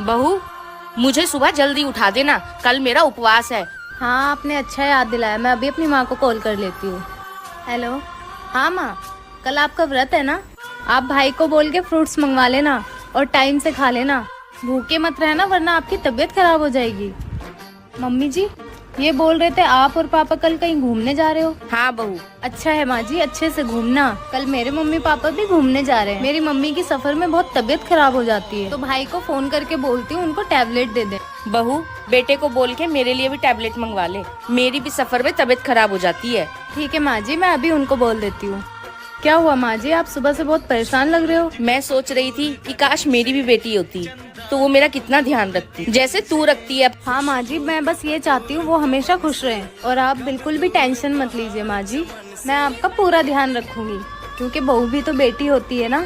बहू, मुझे सुबह जल्दी उठा देना, कल मेरा उपवास है। हाँ, आपने अच्छा याद दिलाया। मैं अभी अपनी माँ को कॉल कर लेती हूँ। हेलो। हाँ माँ, कल आपका व्रत है ना? आप भाई को बोल के फ्रूट्स मंगवा लेना और टाइम से खा लेना। भूखे मत रहना वरना आपकी तबीयत खराब हो जाएगी। मम्मी जी, ये बोल रहे थे आप और पापा कल कहीं घूमने जा रहे हो? हाँ बहू। अच्छा है माँ जी, अच्छे से घूमना। कल मेरे मम्मी पापा भी घूमने जा रहे हैं। मेरी मम्मी की सफर में बहुत तबीयत खराब हो जाती है, तो भाई को फोन करके बोलती हूँ उनको टैबलेट दे दे। बहू, बेटे को बोल के मेरे लिए भी टैबलेट मंगवा ले, मेरी भी सफर में तबीयत खराब हो जाती है। ठीक है माँ जी, मैं अभी उनको बोल देती हूँ। क्या हुआ माँ जी, आप सुबह से बहुत परेशान लग रहे हो? मैं सोच रही थी कि काश मेरी भी बेटी होती तो वो मेरा कितना ध्यान रखती, जैसे तू रखती है। हाँ माँ जी, मैं बस ये चाहती हूँ वो हमेशा खुश रहें। और आप बिल्कुल भी टेंशन मत लीजिए माँ जी, मैं आपका पूरा ध्यान रखूंगी, क्योंकि बहू भी तो बेटी होती है ना।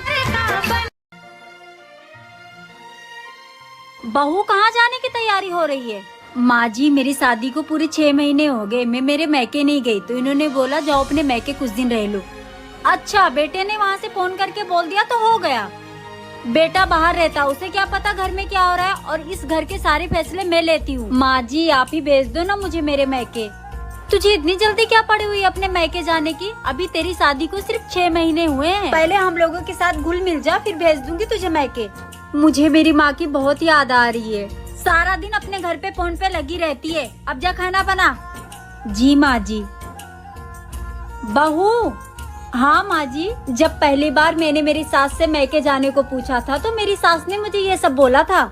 बहू कहाँ जाने की तैयारी हो रही है? माँ जी, मेरी शादी को पूरे 6 महीने हो गए, मैं मेरे मैके नहीं गई, तो इन्होंने बोला जाओ अपने मैके कुछ दिन रह लो। अच्छा, बेटे ने वहाँ से फोन करके बोल दिया तो हो गया। बेटा बाहर रहता, उसे क्या पता घर में क्या हो रहा है, और इस घर के सारे फैसले मैं लेती हूँ। माँ जी, आप ही भेज दो ना मुझे मेरे मैके। तुझे इतनी जल्दी क्या पड़ी हुई है अपने मैके जाने की? अभी तेरी शादी को सिर्फ 6 महीने हुए हैं। पहले हम लोगों के साथ घुल मिल जा, फिर भेज दूंगी तुझे मैके। मुझे मेरी माँ की बहुत याद आ रही है, सारा दिन अपने घर पे फोन पे लगी रहती है। अब जा खाना बना। जी माँ जी। बहू। हाँ माँ जी, जब पहली बार मैंने मेरी सास से मैके जाने को पूछा था तो मेरी सास ने मुझे ये सब बोला था।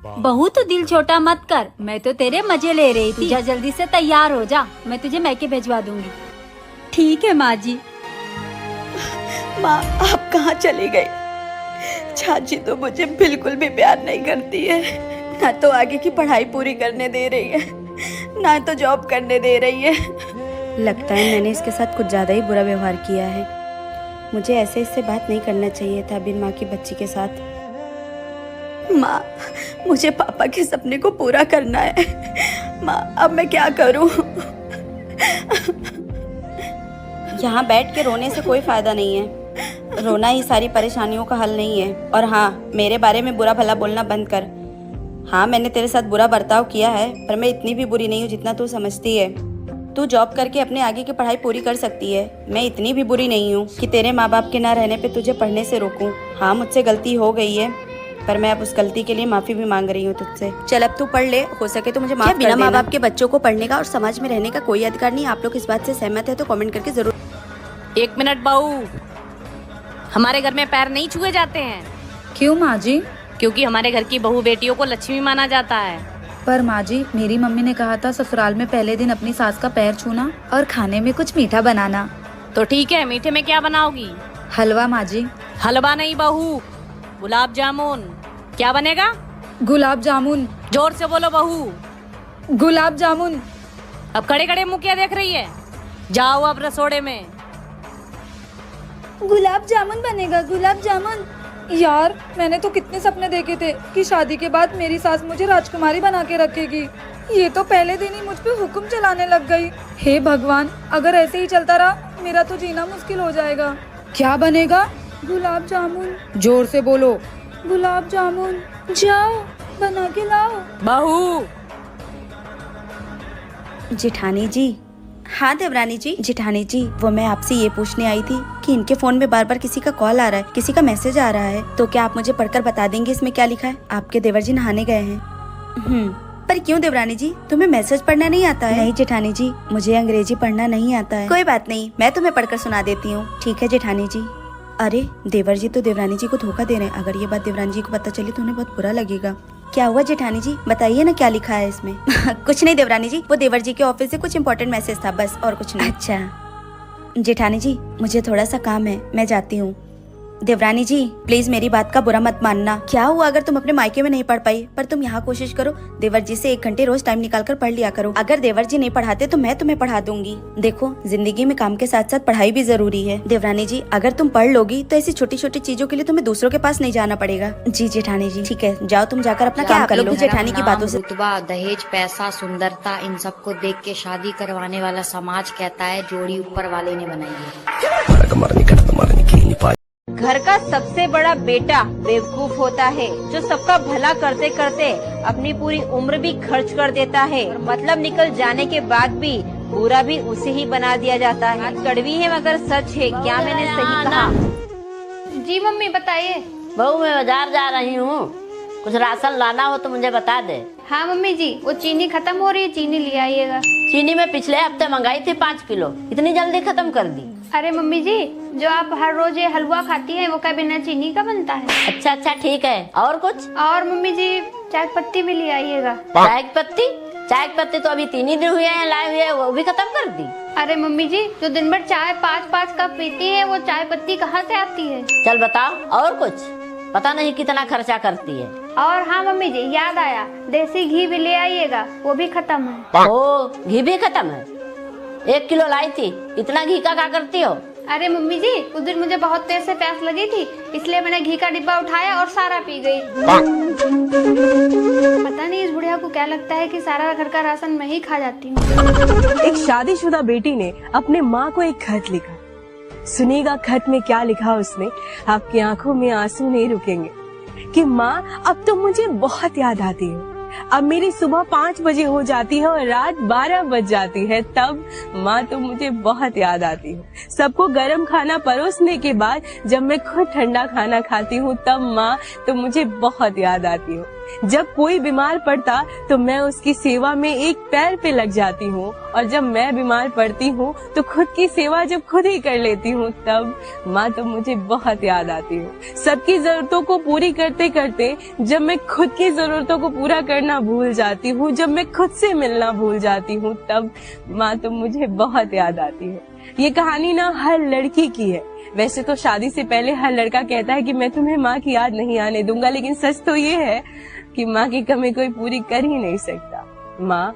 बहू, तो दिल छोटा मत कर, मैं तो तेरे मजे ले रही थी। जा जल्दी से तैयार हो जा, मैं तुझे मैके भिजवा दूंगी। ठीक है माँ जी। माँ, आप कहाँ चली गई? चाची तो मुझे बिल्कुल भी प्यार नहीं करती है, ना तो आगे की पढ़ाई पूरी करने दे रही है, ना तो जॉब करने दे रही है। लगता है मैंने इसके साथ कुछ ज़्यादा ही बुरा व्यवहार किया है। मुझे ऐसे इससे बात नहीं करना चाहिए था बिन माँ की बच्ची के साथ। माँ, मुझे पापा के सपने को पूरा करना है। माँ, अब मैं क्या करूँ? यहाँ बैठ के रोने से कोई फायदा नहीं है, रोना ही सारी परेशानियों का हल नहीं है। और हाँ, मेरे बारे में बुरा भला बोलना बंद कर। हाँ, मैंने तेरे साथ बुरा बर्ताव किया है, पर मैं इतनी भी बुरी नहीं हूँ जितना तू समझती है। तू जॉब करके अपने आगे की पढ़ाई पूरी कर सकती है, मैं इतनी भी बुरी नहीं हूँ कि तेरे माँ बाप के ना रहने पे तुझे पढ़ने से रोकूं। हाँ, मुझसे गलती हो गई है, पर मैं अब उस गलती के लिए माफी भी मांग रही हूँ तुझसे। चल अब तू पढ़ ले, हो सके तो मुझे माफ कर देना। बिना माँ बाप के बच्चों को पढ़ने का और समाज में रहने का कोई अधिकार नहीं। आप लोग इस बात से सहमत है तो कमेंट करके जरूर। 1 मिनट बहू, हमारे घर में पैर नहीं छुए जाते हैं। क्यों माँ जी? क्योंकि हमारे घर की बहू बेटियों को लक्ष्मी माना जाता है। पर माँ जी, मेरी मम्मी ने कहा था ससुराल में पहले दिन अपनी सास का पैर छूना और खाने में कुछ मीठा बनाना। तो ठीक है, मीठे में क्या बनाओगी? हलवा माँ जी। हलवा नहीं बहू, गुलाब जामुन। क्या बनेगा? गुलाब जामुन। जोर से बोलो बहू। गुलाब जामुन। अब खड़े खड़े मुँह क्या देख रही है? जाओ अब रसोड़े में। गुलाब जामुन बनेगा, गुलाब जामुन। यार, मैंने तो कितने सपने देखे थे कि शादी के बाद मेरी सास मुझे राजकुमारी बना के रखेगी। ये तो पहले दिन ही मुझ पे हुक्म चलाने लग गई। हे भगवान, अगर ऐसे ही चलता रहा मेरा तो जीना मुश्किल हो जाएगा। क्या बनेगा? गुलाब जामुन। जोर से बोलो। गुलाब जामुन। जाओ बना के लाओ। बहू। जेठानी जी। हाँ देवरानी जी। जेठानी जी, वो मैं आपसे ये पूछने आई थी कि इनके फोन में बार बार किसी का कॉल आ रहा है, किसी का मैसेज आ रहा है, तो क्या आप मुझे पढ़कर बता देंगे इसमें क्या लिखा है? आपके देवर जी नहाने गए हैं। पर क्यों देवरानी जी, तुम्हें मैसेज पढ़ना नहीं आता है? नहीं जेठानी जी, मुझे अंग्रेजी पढ़ना नहीं आता है। कोई बात नहीं, मैं तुम्हें पढ़कर सुना देती हूँ। ठीक है जेठानी जी। अरे, देवर जी तो देवरानी जी को धोखा दे रहे हैं। अगर ये बात देवरानी जी को पता चली तो उन्हें बहुत बुरा लगेगा। क्या हुआ जेठानी जी, बताइए ना क्या लिखा है इसमें। कुछ नहीं देवरानी जी, वो देवर जी के ऑफिस से कुछ इम्पोर्टेंट मैसेज था, बस और कुछ नहीं। अच्छा जेठानी जी, मुझे थोड़ा सा काम है, मैं जाती हूँ। देवरानी जी, प्लीज मेरी बात का बुरा मत मानना। क्या हुआ अगर तुम अपने मायके में नहीं पढ़ पाई, पर तुम यहाँ कोशिश करो, देवर जी से 1 घंटे रोज टाइम निकाल कर पढ़ लिया करो। अगर देवर जी नहीं पढ़ाते तो मैं तुम्हें पढ़ा दूंगी। देखो, जिंदगी में काम के साथ साथ पढ़ाई भी जरूरी है। देवरानी जी, अगर तुम पढ़ लोगी तो ऐसी छोटी छोटी चीजों के लिए तुम्हें दूसरों के पास नहीं जाना पड़ेगा। जी जेठानी जी। ठीक है, जाओ तुम जाकर अपना काम कर लो। जेठानी की बातों से रुतबा, दहेज, पैसा, सुंदरता, इन सबको देख के शादी करवाने वाला समाज कहता है जोड़ी ऊपर वाले ने बनाई है। घर का सबसे बड़ा बेटा बेवकूफ होता है, जो सबका भला करते करते अपनी पूरी उम्र भी खर्च कर देता है और मतलब निकल जाने के बाद भी बुरा भी उसे ही बना दिया जाता है। बात कड़वी है मगर सच है, क्या मैंने सही कहा? जी मम्मी बताइए। बहू मैं बाजार जा रही हूँ, कुछ राशन लाना हो तो मुझे बता दे। हाँ मम्मी जी, वो चीनी खत्म हो रही है, चीनी ले आइएगा। चीनी मैं पिछले हफ्ते मंगाई थी 5 किलो, इतनी जल्दी खत्म कर दी? अरे मम्मी जी, जो आप हर रोज ये हलवा खाती हैं वो क्या बिना चीनी का बनता है? अच्छा अच्छा ठीक है, और कुछ? और मम्मी जी चाय पत्ती भी ले आइएगा। चाय पत्ती? चाय पत्ती तो अभी 3 ही दिन हुए हैं लाए हुए, वो भी खत्म कर दी? अरे मम्मी जी, जो दिन भर चाय 5-5 कप पीती है वो चाय पत्ती कहाँ से आती है? चल बताओ और कुछ, पता नहीं कितना खर्चा करती है। और हाँ मम्मी जी, याद आया, देसी घी भी ले आइएगा, वो भी खत्म है। ओ घी भी खत्म है? 1 किलो लाई थी, इतना घी का क्या करती हो? अरे मम्मी जी, उस दिन मुझे बहुत तेज से प्यास लगी थी, इसलिए मैंने घी का डिब्बा उठाया और सारा पी गई। पता नहीं इस बुढ़िया को क्या लगता है कि सारा घर का राशन मैं ही खा जाती हूँ। एक शादीशुदा बेटी ने अपने माँ को एक खत लिखा। सुनिएगा खत में क्या लिखा उसने, आपकी आंखों में आंसू नहीं रुकेंगे। कि माँ अब तो मुझे बहुत याद आती है, अब मेरी सुबह 5 बजे हो जाती है और रात 12 बज जाती है, तब माँ तो मुझे बहुत याद आती है। सबको गर्म खाना परोसने के बाद जब मैं खुद ठंडा खाना खाती हूँ तब माँ तो मुझे बहुत याद आती है। जब कोई बीमार पड़ता तो मैं उसकी सेवा में एक पैर पे लग जाती हूँ, और जब मैं बीमार पड़ती हूँ तो खुद की सेवा जब खुद ही कर लेती हूँ तब माँ तो मुझे बहुत याद आती है। सबकी जरूरतों को पूरी करते करते जब मैं खुद की जरूरतों को पूरा करना भूल जाती हूँ, जब मैं खुद से मिलना भूल जाती हूँ तब माँ तो मुझे बहुत याद आती है। ये कहानी ना हर लड़की की है। वैसे तो शादी से पहले हर लड़का कहता है कि मैं तुम्हें माँ की याद नहीं आने दूंगा, लेकिन सच तो ये है कि माँ की कमी कोई पूरी कर ही नहीं सकता। माँ